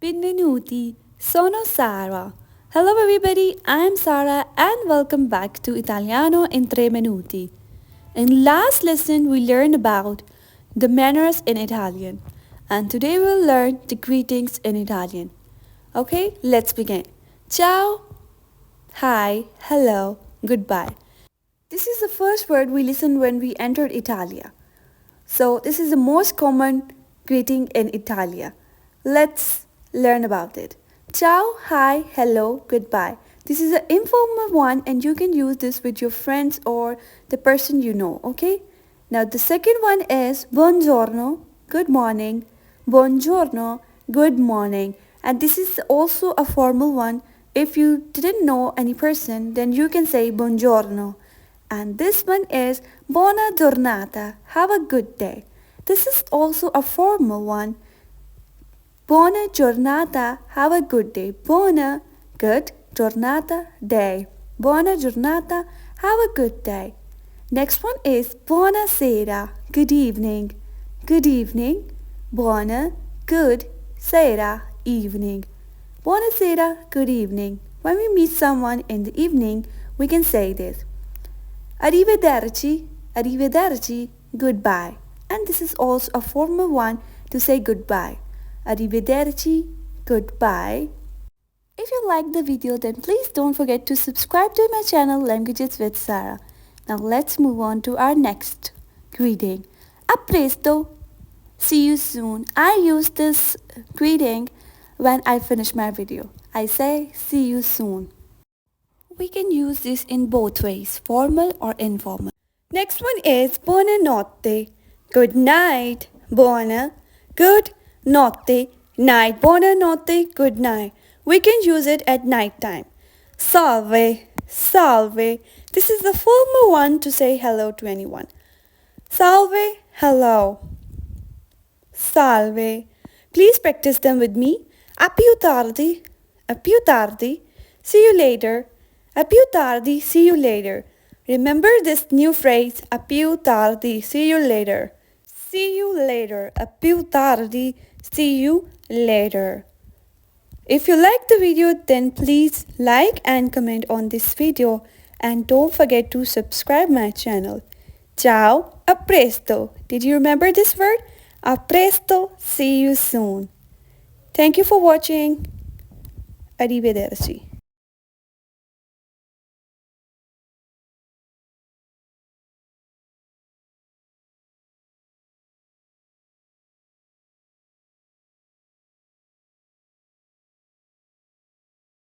Benvenuti, sono Sara. Hello everybody, I'm Sara and welcome back to Italiano in 3 minuti. In last lesson we learned about the manners in Italian and today we'll learn the greetings in Italian. Okay, let's begin. Ciao, hi, hello, goodbye. This is the first word we listened when we entered Italia. So this is the most common greeting in Italia. Let's learn about it. Ciao, hi, hello, goodbye. This is an informal one and you can use this with your friends or the person you know, okay? Now the second one is buongiorno, good morning. Buongiorno, good morning. And this is also a formal one. If you didn't know any person, then you can say buongiorno. And this one is buona giornata, have a good day. This is also a formal one. Buona giornata, have a good day. Buona, good, giornata, day. Buona giornata, have a good day. Next one is buonasera, good evening. Good evening. Buona, good, sera, evening. Buonasera, good evening. When we meet someone in the evening, we can say this. Arrivederci, arrivederci, goodbye. And this is also a formal one to say goodbye. Arrivederci, goodbye. If you liked the video, then please don't forget to subscribe to my channel Languages with Sara. Now let's move on to our next greeting. A presto. See you soon. I use this greeting when I finish my video. I say see you soon. We can use this in both ways, formal or informal. Next one is buonanotte, good night. Buona, good, notte, night. Buonanotte, good night. We can use it at night time. Salve, salve. This is the formal one to say hello to anyone. Salve, hello. Salve. Please practice them with me. A più tardi, a più tardi. See you later. A più tardi, see you later. Remember this new phrase, a più tardi, see you later. See you later, a più tardi, see you later. If you like the video, then please like and comment on this video and don't forget to subscribe my channel. Ciao, a presto. Did you remember this word? A presto, see you soon. Thank you for watching. Arrivederci.